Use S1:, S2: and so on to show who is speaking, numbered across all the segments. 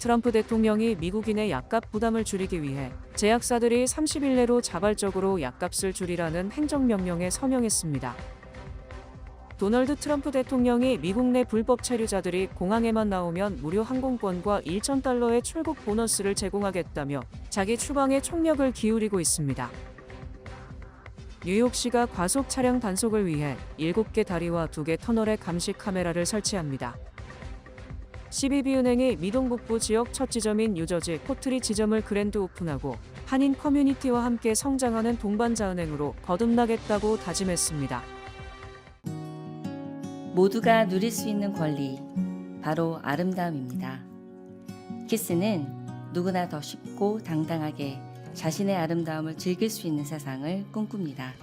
S1: 트럼프 대통령이 미국인의 약값 부담을 줄이기 위해 제약사들이 30일 내로 자발적으로 약값을 줄이라는 행정명령에 서명했습니다. 도널드 트럼프 대통령이 미국 내 불법 체류자들이 공항에만 나오면 무료 항공권과 1,000달러의 출국 보너스를 제공하겠다며 자기 추방에 총력을 기울이고 있습니다. 뉴욕시가 과속 차량 단속을 위해 7개 다리와 2개 터널에 감시 카메라를 설치합니다. CBB은행이 미동 북부 지역 첫 지점인 뉴저지 포트리 지점을 그랜드 오픈하고 한인 커뮤니티와 함께 성장하는 동반자은행으로 거듭나겠다고 다짐했습니다.
S2: 모두가 누릴 수 있는 권리, 바로 아름다움입니다. 키스는 누구나 더 쉽고 당당하게 자신의 아름다움을 즐길 수 있는 세상을 꿈꿉니다.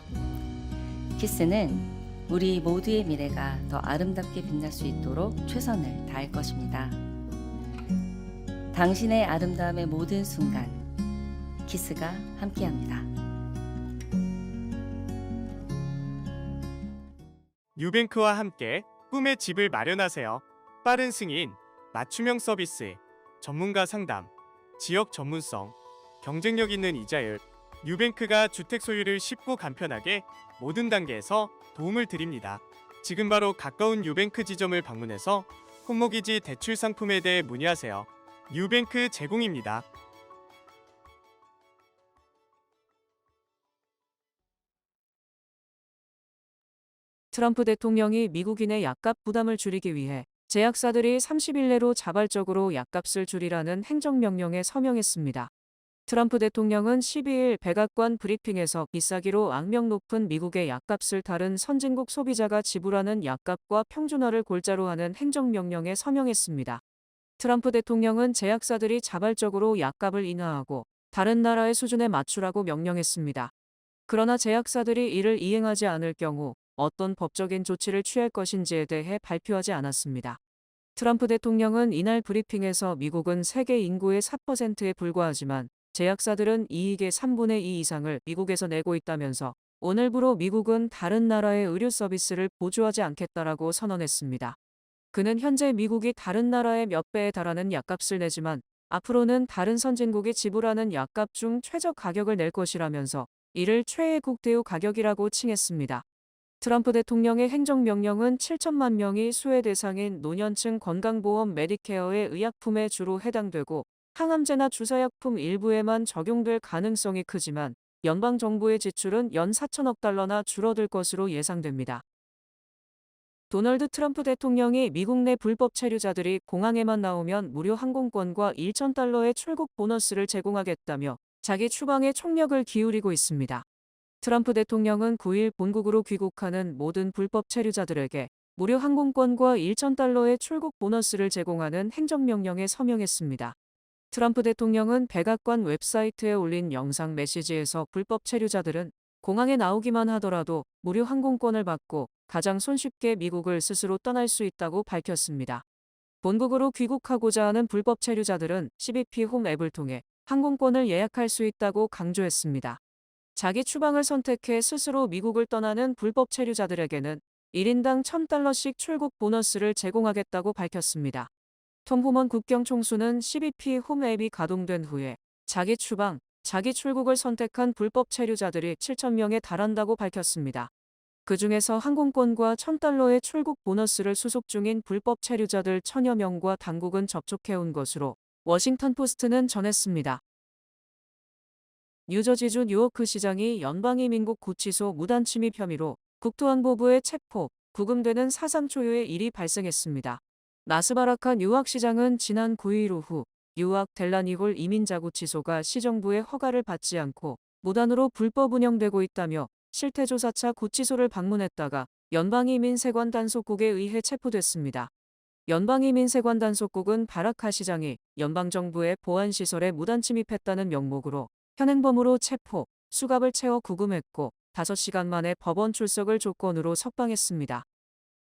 S2: 키스는 우리 모두의 미래가 더 아름답게 빛날 수 있도록 최선을 다할 것입니다. 당신의 아름다움의 모든 순간, 키스가 함께합니다.
S3: 뉴뱅크와 함께 꿈의 집을 마련하세요. 빠른 승인, 맞춤형 서비스, 전문가 상담, 지역 전문성, 경쟁력 있는 이자율. 뉴뱅크가 주택 소유를 쉽고 간편하게 모든 단계에서 도움을 드립니다. 지금 바로 가까운 뉴뱅크 지점을 방문해서 홈모기지 대출 상품에 대해 문의하세요. 뉴뱅크 제공입니다.
S1: 트럼프 대통령이 미국인의 약값 부담을 줄이기 위해 제약사들이 30일 내로 자발적으로 약값을 줄이라는 행정명령에 서명했습니다. 트럼프 대통령은 12일 백악관 브리핑에서 비싸기로 악명 높은 미국의 약값을 다른 선진국 소비자가 지불하는 약값과 평준화를 골자로 하는 행정명령에 서명했습니다. 트럼프 대통령은 제약사들이 자발적으로 약값을 인하하고 다른 나라의 수준에 맞추라고 명령했습니다. 그러나 제약사들이 이를 이행하지 않을 경우 어떤 법적인 조치를 취할 것인지에 대해 발표하지 않았습니다. 트럼프 대통령은 이날 브리핑에서 미국은 세계 인구의 4%에 불과하지만 제약사들은 이익의 3분의 2 이상을 미국에서 내고 있다면서 오늘부로 미국은 다른 나라의 의료 서비스를 보조하지 않겠다라고 선언했습니다. 그는 현재 미국이 다른 나라의 몇 배에 달하는 약값을 내지만 앞으로는 다른 선진국이 지불하는 약값 중 최저 가격을 낼 것이라면서 이를 최애국 대우 가격이라고 칭했습니다. 트럼프 대통령의 행정명령은 7천만 명이 수혜 대상인 노년층 건강보험 메디케어의 의약품에 주로 해당되고 항암제나 주사약품 일부에만 적용될 가능성이 크지만 연방정부의 지출은 연 4천억 달러나 줄어들 것으로 예상됩니다. 도널드 트럼프 대통령이 미국 내 불법 체류자들이 공항에만 나오면 무료 항공권과 1,000달러의 출국 보너스를 제공하겠다며 자기 추방에 총력을 기울이고 있습니다. 트럼프 대통령은 9일 본국으로 귀국하는 모든 불법 체류자들에게 무료 항공권과 1,000달러의 출국 보너스를 제공하는 행정명령에 서명했습니다. 트럼프 대통령은 백악관 웹사이트에 올린 영상 메시지에서 불법 체류자들은 공항에 나오기만 하더라도 무료 항공권을 받고 가장 손쉽게 미국을 스스로 떠날 수 있다고 밝혔습니다. 본국으로 귀국하고자 하는 불법 체류자들은 CBP 홈 앱을 통해 항공권을 예약할 수 있다고 강조했습니다. 자기 추방을 선택해 스스로 미국을 떠나는 불법 체류자들에게는 1인당 1,000달러씩 출국 보너스를 제공하겠다고 밝혔습니다. 톰 호먼 국경총수는 CBP 홈 앱이 가동된 후에 자기 추방, 자기 출국을 선택한 불법 체류자들이 7,000명에 달한다고 밝혔습니다. 그 중에서 항공권과 1,000달러의 출국 보너스를 수속 중인 불법 체류자들 1,000여 명과 당국은 접촉해온 것으로 워싱턴 포스트는 전했습니다. 뉴저지주 뉴워크 시장이 연방이민국 구치소 무단 침입 혐의로 국토안보부에 체포, 구금되는 사상 초유의 일이 발생했습니다. 나스바라카 뉴악 시장은 지난 9일 오후 뉴악 델라니홀 이민자구치소가 시정부의 허가를 받지 않고 무단으로 불법 운영되고 있다며 실태조사차 구치소를 방문했다가 연방이민세관 단속국에 의해 체포됐습니다. 연방이민세관 단속국은 바라카 시장이 연방정부의 보안시설에 무단 침입했다는 명목으로 현행범으로 체포, 수갑을 채워 구금했고 5시간 만에 법원 출석을 조건으로 석방했습니다.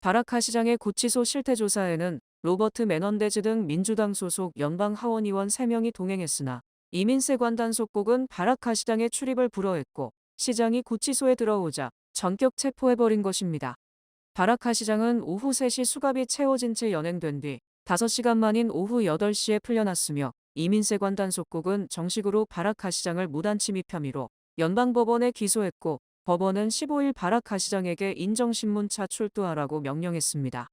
S1: 바라카 시장의 구치소 실태조사에는 로버트 메넌데즈 등 민주당 소속 연방 하원의원 3명이 동행했으나 이민세관 단속국은 바라카 시장의 출입을 불허했고 시장이 구치소에 들어오자 전격 체포해버린 것입니다. 바라카 시장은 오후 3시 수갑이 채워진 채 연행된 뒤 5시간 만인 오후 8시에 풀려났으며 이민세관 단속국은 정식으로 바라카 시장을 무단 침입 혐의로 연방법원에 기소했고 법원은 15일 바라카 시장에게 인정신문차 출두하라고 명령했습니다.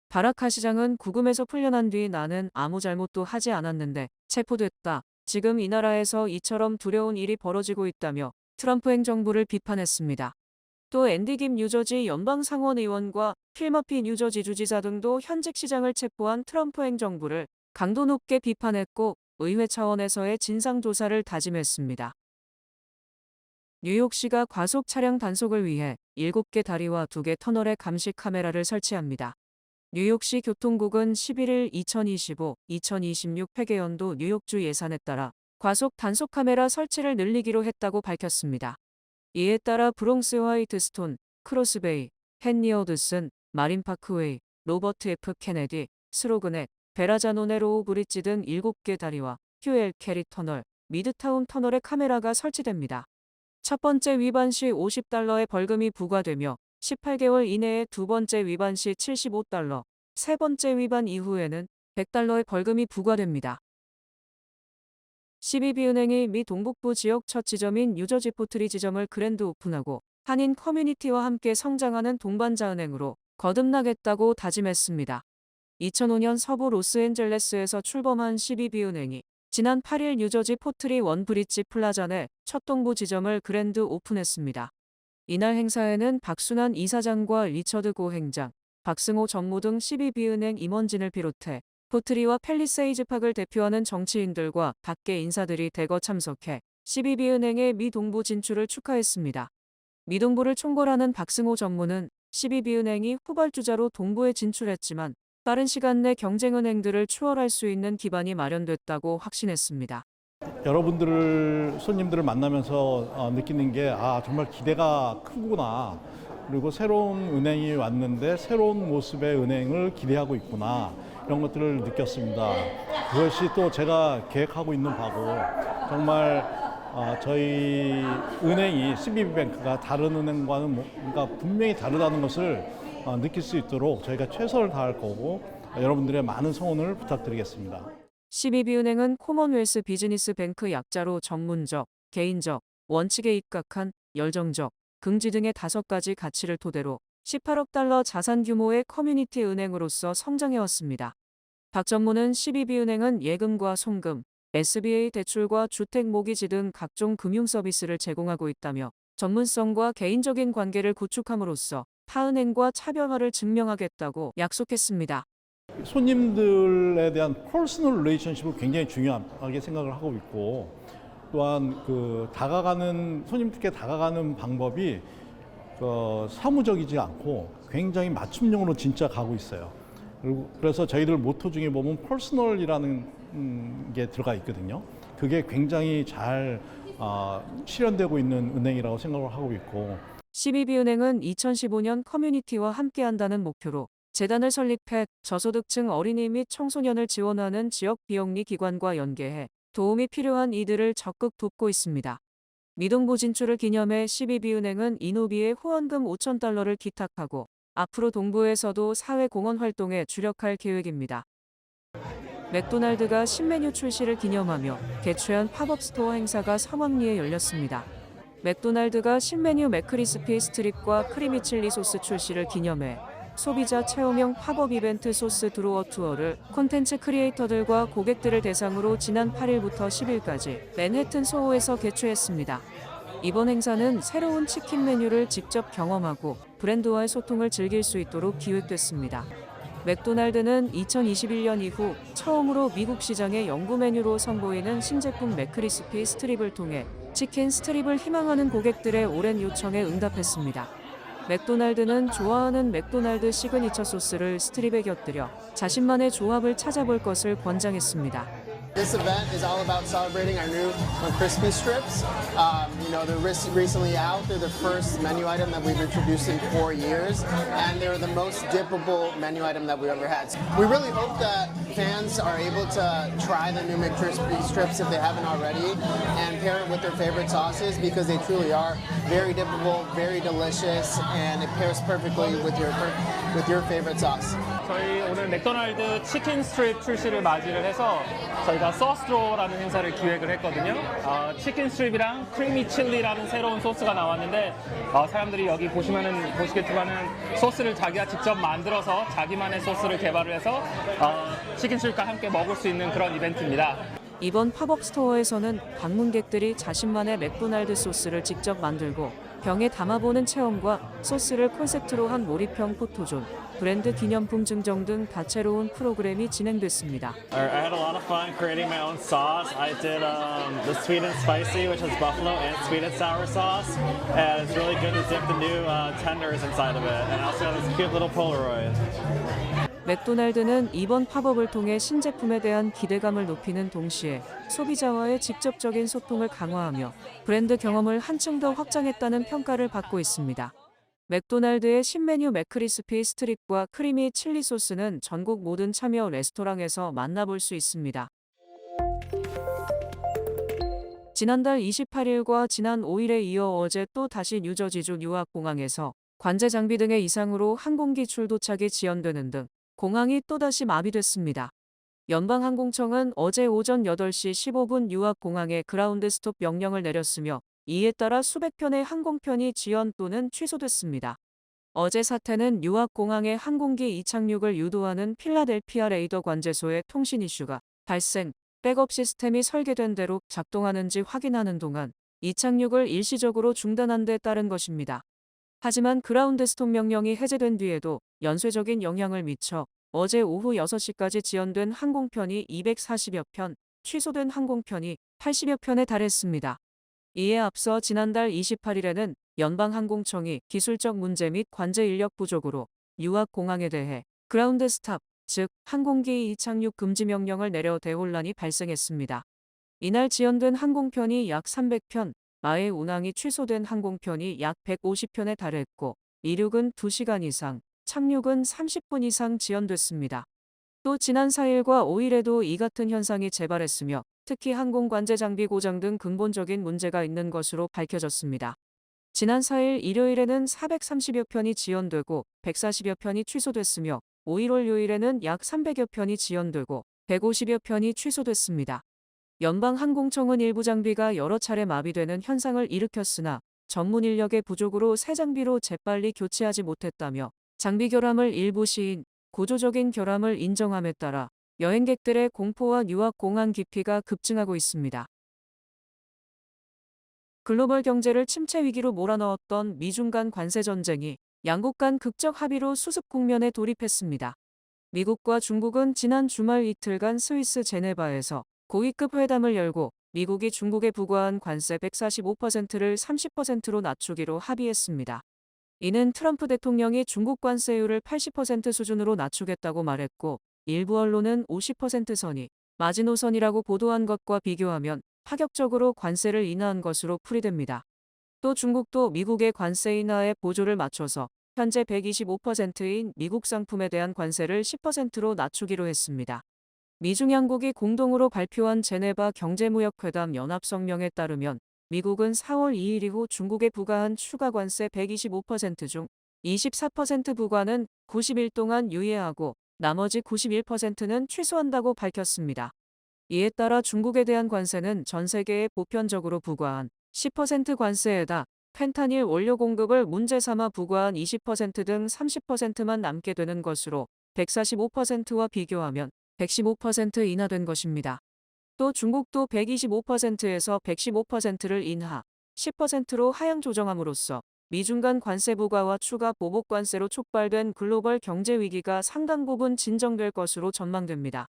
S1: 바라카 시장은 구금에서 풀려난 뒤 나는 아무 잘못도 하지 않았는데 체포됐다. 지금 이 나라에서 이처럼 두려운 일이 벌어지고 있다며 트럼프 행정부를 비판했습니다. 또 앤디 김 뉴저지 연방상원의원과 필 머피 뉴저지 주지사 등도 현직 시장을 체포한 트럼프 행정부를 강도 높게 비판했고 의회 차원에서의 진상조사를 다짐했습니다. 뉴욕시가 과속 차량 단속을 위해 7개 다리와 2개 터널에 감시 카메라를 설치합니다. 뉴욕시 교통국은 11일 2025-2026 회계연도 뉴욕주 예산에 따라 과속 단속 카메라 설치를 늘리기로 했다고 밝혔습니다. 이에 따라 브롱스 화이트스톤, 크로스베이, 헨리 어드슨, 마린파크웨이, 로버트 F. 케네디, 스로그넷, 베라자노네 로우 브릿지 등 7개 다리와 휴엘 캐리 터널, 미드타운 터널에 카메라가 설치됩니다. 첫 번째 위반 시 $50의 벌금이 부과되며 18개월 이내에 두 번째 위반 시 $75, 세 번째 위반 이후에는 $100의 벌금이 부과됩니다. CBB은행이 미 동북부 지역 첫 지점인 뉴저지 포트리 지점을 그랜드 오픈하고 한인 커뮤니티와 함께 성장하는 동반자은행으로 거듭나겠다고 다짐했습니다. 2005년 서부 로스앤젤레스에서 출범한 CBB은행이 지난 8일 뉴저지 포트리 원 브릿지 플라자 내 첫 동부 지점을 그랜드 오픈했습니다. 이날 행사에는 박순환 이사장과 리처드 고 행장, 박승호 전무 등 CBB은행 임원진을 비롯해 포트리와 팰리세이즈팍을 대표하는 정치인들과 밖에 인사들이 대거 참석해 CBB은행의 미 동부 진출을 축하했습니다. 미 동부를 총괄하는 박승호 전무는 CBB은행이 후발주자로 동부에 진출했지만 빠른 시간 내 경쟁은행들을 추월할 수 있는 기반이 마련됐다고 확신했습니다.
S4: 여러분들을 손님들을 만나면서 느끼는 게 정말 기대가 크구나. 그리고 새로운 은행이 왔는데 새로운 모습의 은행을 기대하고 있구나. 이런 것들을 느꼈습니다. 그것이 또 제가 계획하고 있는 바고 정말 저희 은행이 CBB뱅크가 다른 은행과는 뭔가 분명히 다르다는 것을 느낄 수 있도록 저희가 최선을 다할 거고 여러분들의 많은 성원을 부탁드리겠습니다.
S1: CBB은행은 코먼웰스 비즈니스 뱅크 약자로 전문적, 개인적, 원칙에 입각한, 열정적, 긍지 등의 5가지 가치를 토대로 $18억 자산 규모의 커뮤니티 은행으로서 성장해왔습니다. 박 전무는 CBB은행은 예금과 송금, SBA 대출과 주택 모기지 등 각종 금융 서비스를 제공하고 있다며 전문성과 개인적인 관계를 구축함으로써 타은행과 차별화를 증명하겠다고 약속했습니다.
S4: 손님들에 대한 퍼스널 릴레이션십을 굉장히 중요하게 생각을 하고 있고 또한 손님들께 다가가는 방법이 사무적이지 않고 굉장히 맞춤형으로 진짜 가고 있어요. 그래서 저희들 모토 중에 보면 퍼스널이라는 게 들어가 있거든요. 그게 굉장히 잘 실현되고 있는 은행이라고 생각을 하고 있고
S1: CBB은행은 2015년 커뮤니티와 함께한다는 목표로 재단을 설립해 저소득층 어린이 및 청소년을 지원하는 지역 비영리 기관과 연계해 도움이 필요한 이들을 적극 돕고 있습니다. 미동부 진출을 기념해 CBB은행은 이노비에 후원금 $5,000를 기탁하고 앞으로 동부에서도 사회공헌 활동에 주력할 계획입니다. 맥도날드가 신메뉴 출시를 기념하며 개최한 팝업 스토어 행사가 성황리에 열렸습니다. 맥도날드가 신메뉴 맥크리스피 스트립과 크리미 칠리 소스 출시를 기념해 소비자 체험형 팝업 이벤트 소스 드로어 투어를 콘텐츠 크리에이터들과 고객들을 대상으로 지난 8일부터 10일까지 맨해튼 소호에서 개최했습니다. 이번 행사는 새로운 치킨 메뉴를 직접 경험하고 브랜드와의 소통을 즐길 수 있도록 기획됐습니다. 맥도날드는 2021년 이후 처음으로 미국 시장의 영구 메뉴로 선보이는 신제품 맥크리스피 스트립을 통해 치킨 스트립을 희망하는 고객들의 오랜 요청에 응답했습니다. 맥도날드는 좋아하는 맥도날드 시그니처 소스를 스트립에 곁들여 자신만의 조합을 찾아볼 것을 권장했습니다.
S5: This event is all about celebrating our new crispy strips. They're recently out. They're the first menu item that we've introduced in 4 years, and they're the most dippable menu item that we've ever had. We really hope that fans are able to try the new McCrispy strips if they haven't already, and pair it with their favorite sauces because they truly are very dippable, very delicious, and it pairs perfectly with your favorite sauce.
S6: 저희 오늘 맥도날드 치킨 스트립 출시를 맞이를 해서 저희가 소스로라는 행사를 기획을 했거든요. 치킨 스트립이랑 크리미 칠리라는 새로운 소스가 나왔는데 사람들이 여기 보시겠지만은 소스를 자기가 직접 만들어서 자기만의 소스를 개발을 해서 치킨 스트립과 함께 먹을 수 있는 그런 이벤트입니다.
S1: 이번 팝업 스토어에서는 방문객들이 자신만의 맥도날드 소스를 직접 만들고 병에 담아보는 체험과 소스를 콘셉트로 한 몰입형 포토존, 브랜드 기념품 증정 등 다채로운 프로그램이 진행됐습니다.
S7: I had a lot of fun creating my own sauce. I did the sweet and spicy, which has buffalo and sweet and sour sauce. And it's really good to dip the new tenders inside of it. And I also got this cute little Polaroid.
S1: 맥도날드는 이번 팝업을 통해 신제품에 대한 기대감을 높이는 동시에 소비자와의 직접적인 소통을 강화하며 브랜드 경험을 한층 더 확장했다는 평가를 받고 있습니다. 맥도날드의 신메뉴 맥크리스피 스트립과 크리미 칠리 소스는 전국 모든 참여 레스토랑에서 만나볼 수 있습니다. 지난달 28일과 지난 5일에 이어 어제 또 다시 뉴저지주 뉴아크공항에서 관제 장비 등의 이상으로 항공기 출도착이 지연되는 등 공항이 또다시 마비됐습니다. 연방항공청은 어제 오전 8시 15분 뉴아크공항에 그라운드 스톱 명령을 내렸으며 이에 따라 수백 편의 항공편이 지연 또는 취소됐습니다. 어제 사태는 뉴아크공항의 항공기 이착륙을 유도하는 필라델피아 레이더 관제소의 통신 이슈가 발생, 백업 시스템이 설계된 대로 작동하는지 확인하는 동안 이착륙을 일시적으로 중단한 데 따른 것입니다. 하지만 그라운드 스톱 명령이 해제된 뒤에도 연쇄적인 영향을 미쳐 어제 오후 6시까지 지연된 항공편이 240여 편, 취소된 항공편이 80여 편에 달했습니다. 이에 앞서 지난달 28일에는 연방항공청이 기술적 문제 및 관제 인력 부족으로 뉴아크공항에 대해 그라운드 스탑, 즉 항공기 이착륙 금지 명령을 내려 대혼란이 발생했습니다. 이날 지연된 항공편이 약 300편, 아예 운항이 취소된 항공편이 약 150편에 달했고 이륙은 2시간 이상, 착륙은 30분 이상 지연됐습니다. 또 지난 4일과 5일에도 이 같은 현상이 재발했으며 특히 항공 관제 장비 고장 등 근본적인 문제가 있는 것으로 밝혀졌습니다. 지난 4일 일요일에는 430여 편이 지연되고 140여 편이 취소됐으며 5일 월요일에는 약 300여 편이 지연되고 150여 편이 취소됐습니다. 연방항공청은 일부 장비가 여러 차례 마비되는 현상을 일으켰으나 전문 인력의 부족으로 새 장비로 재빨리 교체하지 못했다며 장비 결함을 일부 시인, 구조적인 결함을 인정함에 따라 여행객들의 공포와 뉴아크공항 기피가 급증하고 있습니다. 글로벌 경제를 침체 위기로 몰아넣었던 미중 간 관세 전쟁이 양국 간 극적 합의로 수습 국면에 돌입했습니다. 미국과 중국은 지난 주말 이틀간 스위스 제네바에서 고위급 회담을 열고 미국이 중국에 부과한 관세 145%를 30%로 낮추기로 합의했습니다. 이는 트럼프 대통령이 중국 관세율을 80% 수준으로 낮추겠다고 말했고 일부 언론은 50% 선이 마지노선이라고 보도한 것과 비교하면 파격적으로 관세를 인하한 것으로 풀이됩니다. 또 중국도 미국의 관세 인하에 보조를 맞춰서 현재 125%인 미국 상품에 대한 관세를 10%로 낮추기로 했습니다. 미중 양국이 공동으로 발표한 제네바 경제무역회담 연합성명에 따르면 미국은 4월 2일 이후 중국에 부과한 추가 관세 125% 중 24% 부과는 90일 동안 유예하고 나머지 91%는 취소한다고 밝혔습니다. 이에 따라 중국에 대한 관세는 전 세계에 보편적으로 부과한 10% 관세에다 펜타닐 원료 공급을 문제 삼아 부과한 20% 등 30%만 남게 되는 것으로 145%와 비교하면 115% 인하된 것입니다. 또 중국도 125%에서 115%를 인하, 10%로 하향 조정함으로써 미중 간 관세 부과와 추가 보복 관세로 촉발된 글로벌 경제 위기가 상당 부분 진정될 것으로 전망됩니다.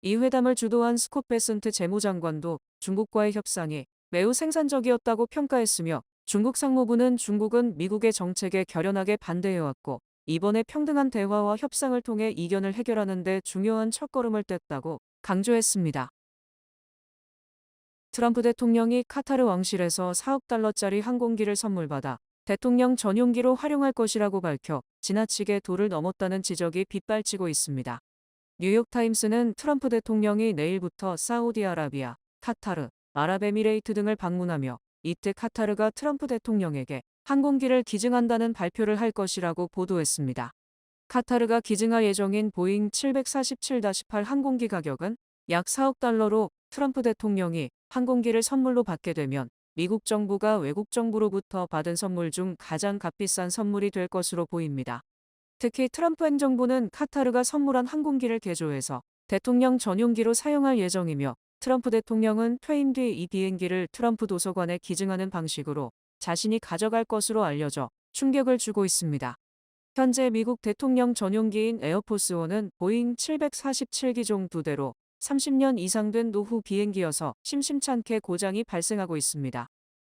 S1: 이 회담을 주도한 스콧 베슨트 재무장관도 중국과의 협상이 매우 생산적이었다고 평가했으며 중국 상무부는 중국은 미국의 정책에 결연하게 반대해왔고 이번에 평등한 대화와 협상을 통해 이견을 해결하는 데 중요한 첫걸음을 뗐다고 강조했습니다. 트럼프 대통령이 카타르 왕실에서 4억 달러짜리 항공기를 선물받아 대통령 전용기로 활용할 것이라고 밝혀 지나치게 도를 넘었다는 지적이 빗발치고 있습니다. 뉴욕타임스는 트럼프 대통령이 내일부터 사우디아라비아, 카타르, 아랍에미레이트 등을 방문하며 이때 카타르가 트럼프 대통령에게 항공기를 기증한다는 발표를 할 것이라고 보도했습니다. 카타르가 기증할 예정인 보잉 747-8 항공기 가격은 약 4억 달러로 트럼프 대통령이 항공기를 선물로 받게 되면 미국 정부가 외국 정부로부터 받은 선물 중 가장 값비싼 선물이 될 것으로 보입니다. 특히 트럼프 행정부는 카타르가 선물한 항공기를 개조해서 대통령 전용기로 사용할 예정이며 트럼프 대통령은 퇴임 뒤 이 비행기를 트럼프 도서관에 기증하는 방식으로 자신이 가져갈 것으로 알려져 충격을 주고 있습니다. 현재 미국 대통령 전용기인 에어포스원은 보잉 747기종 2대로 30년 이상 된 노후 비행기여서 심심찮게 고장이 발생하고 있습니다.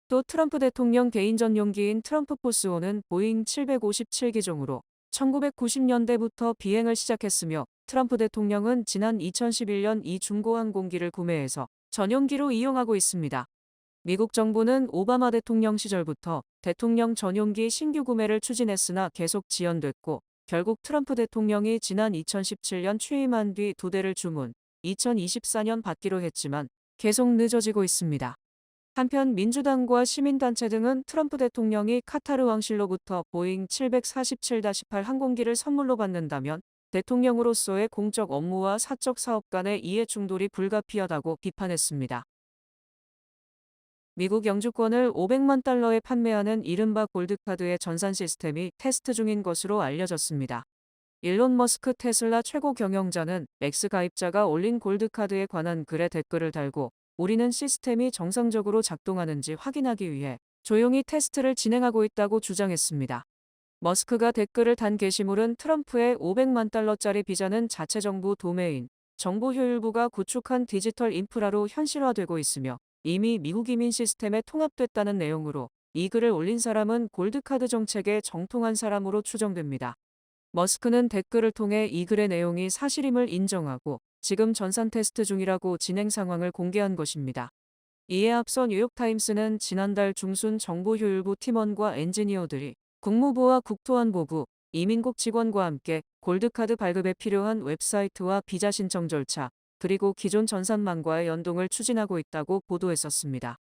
S1: 또 트럼프 대통령 개인 전용기인 트럼프 포스원은 보잉 757기종으로 1990년대부터 비행을 시작했으며 트럼프 대통령은 지난 2011년 이 중고 항공기를 구매해서 전용기로 이용하고 있습니다. 미국 정부는 오바마 대통령 시절부터 대통령 전용기 신규 구매를 추진했으나 계속 지연됐고 결국 트럼프 대통령이 지난 2017년 취임한 뒤 2대를 주문, 2024년 받기로 했지만 계속 늦어지고 있습니다. 한편 민주당과 시민단체 등은 트럼프 대통령이 카타르 왕실로부터 보잉 747-8 항공기를 선물로 받는다면 대통령으로서의 공적 업무와 사적 사업 간의 이해 충돌이 불가피하다고 비판했습니다. 미국 영주권을 500만 달러에 판매하는 이른바 골드카드의 전산 시스템이 테스트 중인 것으로 알려졌습니다. 일론 머스크 테슬라 최고 경영자는 맥스 가입자가 올린 골드카드에 관한 글에 댓글을 달고 우리는 시스템이 정상적으로 작동하는지 확인하기 위해 조용히 테스트를 진행하고 있다고 주장했습니다. 머스크가 댓글을 단 게시물은 트럼프의 500만 달러짜리 비자는 자체 정부 도메인, 정보효율부가 구축한 디지털 인프라로 현실화되고 있으며 이미 미국 이민 시스템에 통합됐다는 내용으로 이 글을 올린 사람은 골드카드 정책에 정통한 사람으로 추정됩니다. 머스크는 댓글을 통해 이 글의 내용이 사실임을 인정하고 지금 전산 테스트 중이라고 진행 상황을 공개한 것입니다. 이에 앞서 뉴욕타임스는 지난달 중순 정보효율부 팀원과 엔지니어들이 국무부와 국토안보부, 이민국 직원과 함께 골드카드 발급에 필요한 웹사이트와 비자 신청 절차, 그리고 기존 전산망과의 연동을 추진하고 있다고 보도했었습니다.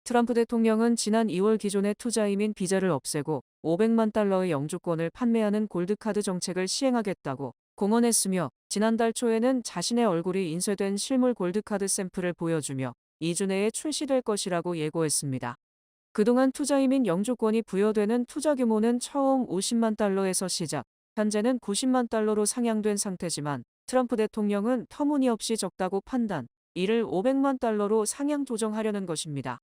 S1: 트럼프 대통령은 지난 2월 기존의 투자이민 비자를 없애고 500만 달러의 영주권을 판매하는 골드카드 정책을 시행하겠다고 공언했으며 지난달 초에는 자신의 얼굴이 인쇄된 실물 골드카드 샘플을 보여주며 2주 내에 출시될 것이라고 예고했습니다. 그동안 투자이민 영주권이 부여되는 투자 규모는 처음 50만 달러에서 시작, 현재는 90만 달러로 상향된 상태지만 트럼프 대통령은 터무니없이 적다고 판단, 이를 500만 달러로 상향 조정하려는 것입니다.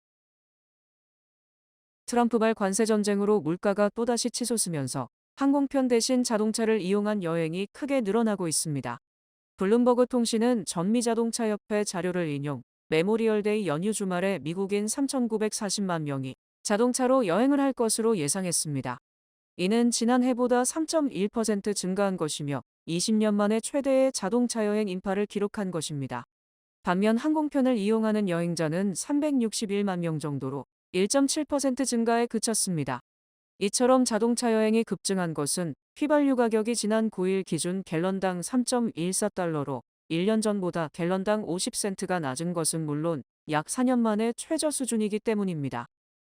S1: 트럼프발 관세 전쟁으로 물가가 또다시 치솟으면서 항공편 대신 자동차를 이용한 여행이 크게 늘어나고 있습니다. 블룸버그 통신은 전미자동차협회 자료를 인용, 메모리얼데이 연휴 주말에 미국인 3,940만 명이 자동차로 여행을 할 것으로 예상했습니다. 이는 지난해보다 3.1% 증가한 것이며 20년 만에 최대의 자동차 여행 인파를 기록한 것입니다. 반면 항공편을 이용하는 여행자는 361만 명 정도로 1.7% 증가에 그쳤습니다. 이처럼 자동차 여행이 급증한 것은 휘발유 가격이 지난 9일 기준 갤런당 3.14달러로 1년 전보다 갤런당 50센트가 낮은 것은 물론 약 4년 만에 최저 수준이기 때문입니다.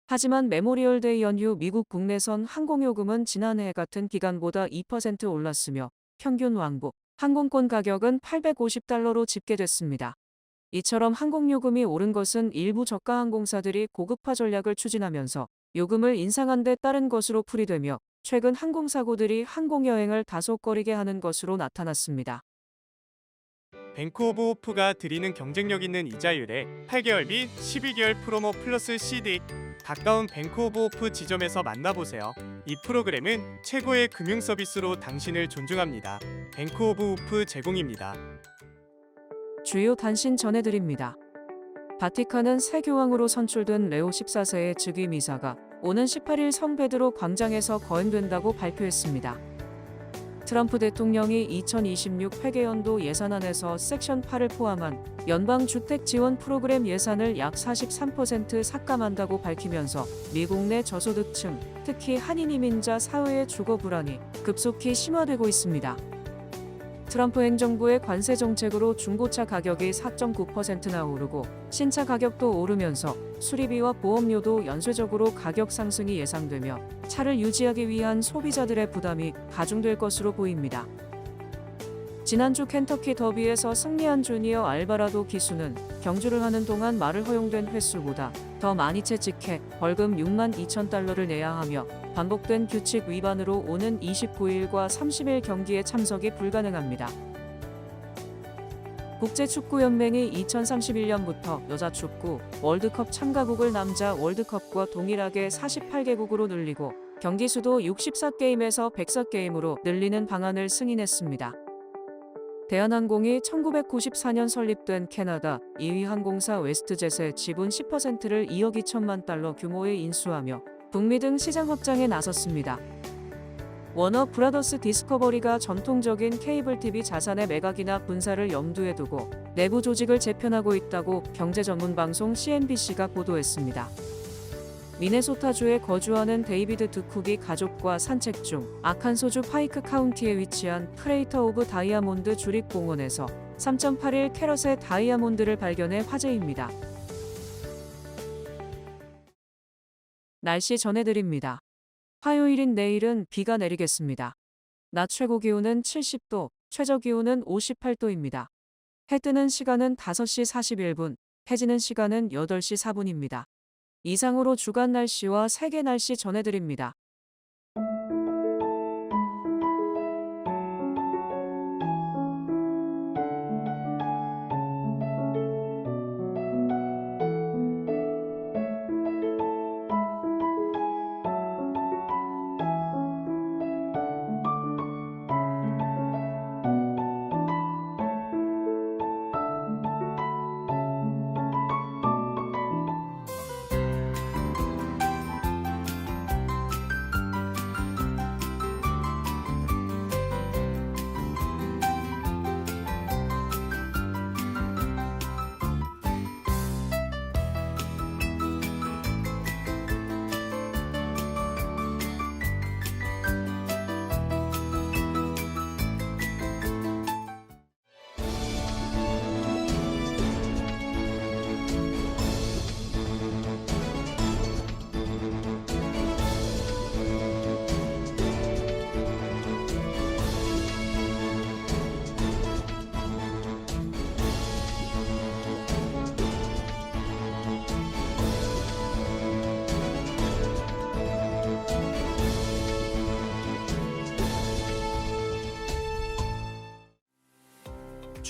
S1: 하지만 메모리얼데이 연휴 미국 국내선 항공요금은 지난해 같은 기간보다 2% 올랐으며 평균 왕복 항공권 가격은 850달러로 집계됐습니다. 이처럼 항공요금이 오른 것은 일부 저가 항공사들이 고급화 전략을 추진하면서 요금을 인상한 데 따른 것으로 풀이되며 최근 항공사고들이 항공여행을 다소 꺼리게 하는 것으로 나타났습니다.
S3: 뱅크 오브 호프가 드리는 경쟁력 있는 이자율에 8개월 및 12개월 프로모 플러스 CD 가까운 뱅크 오브 호프 지점에서 만나보세요. 이 프로그램은 최고의 금융 서비스로 당신을 존중합니다. 뱅크 오브 호프 제공입니다.
S1: 주요 단신 전해드립니다. 바티칸은 새 교황으로 선출된 레오 14세의 즉위 이사가 오는 18일 성 베드로 광장에서 거행된다고 발표했습니다. 트럼프 대통령이 2026 회계연도 예산안에서 섹션 8을 포함한 연방 주택 지원 프로그램 예산을 약 43% 삭감한다고 밝히면서 미국 내 저소득층, 특히 한인 이민자 사회의 주거 불안이 급속히 심화되고 있습니다. 트럼프 행정부의 관세 정책으로 중고차 가격이 4.9%나 오르고 신차 가격도 오르면서 수리비와 보험료도 연쇄적으로 가격 상승이 예상되며 차를 유지하기 위한 소비자들의 부담이 가중될 것으로 보입니다. 지난주 켄터키 더비에서 승리한 주니어 알바라도 기수는 경주를 하는 동안 말을 허용된 횟수보다 더 많이 채찍해 벌금 6만 2천 달러를 내야 하며 반복된 규칙 위반으로 오는 29일과 30일 경기에 참석이 불가능합니다. 국제축구연맹이 2031년부터 여자축구 월드컵 참가국을 남자 월드컵과 동일하게 48개국으로 늘리고 경기 수도 64게임에서 104게임으로 늘리는 방안을 승인했습니다. 대한항공이 1994년 설립된 캐나다 2위 항공사 웨스트젯의 지분 10%를 2억 2천만 달러 규모에 인수하며 북미 등 시장 확장에 나섰습니다. 워너 브라더스 디스커버리가 전통적인 케이블 TV 자산의 매각이나 분사를 염두에 두고 내부 조직을 재편하고 있다고 경제 전문 방송 CNBC가 보도했습니다. 미네소타주에 거주하는 데이비드 드쿡이 가족과 산책 중 아칸소주 파이크 카운티에 위치한 크레이터 오브 다이아몬드 주립공원에서 3.81 캐럿의 다이아몬드를 발견해 화제입니다. 날씨 전해드립니다. 화요일인 내일은 비가 내리겠습니다. 낮 최고 기온은 70도, 최저 기온은 58도입니다. 해 뜨는 시간은 5시 41분, 해 지는 시간은 8시 4분입니다. 이상으로 주간 날씨와 세계 날씨 전해드립니다.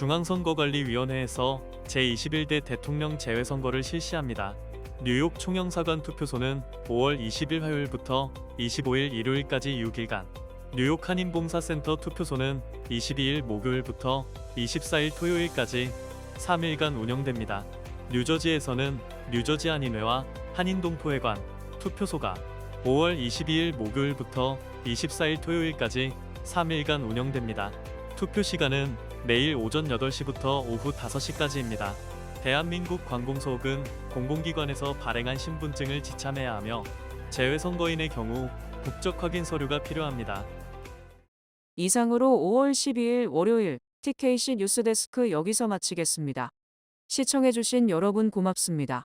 S8: 중앙선거관리위원회에서 제21대 대통령 재외선거를 실시합니다. 뉴욕 총영사관 투표소는 5월 20일 화요일부터 25일 일요일까지 6일간, 뉴욕 한인봉사센터 투표소는 22일 목요일부터 24일 토요일까지 3일간 운영됩니다. 뉴저지에서는 뉴저지 한인회와 한인동포회관 투표소가 5월 22일 목요일부터 24일 토요일까지 3일간 운영됩니다. 투표 시간은 매일 오전 8시부터 오후 5시까지입니다. 대한민국 관공서ук은 공공기관에서 발행한 신분증을 지참해야 하며 재외선거인의 경우 국적 확인 서류가 필요합니다.
S1: 이상으로 5월 12일 월요일 TKC 뉴스데스크 여기서 마치겠습니다. 시청해주신 여러분 고맙습니다.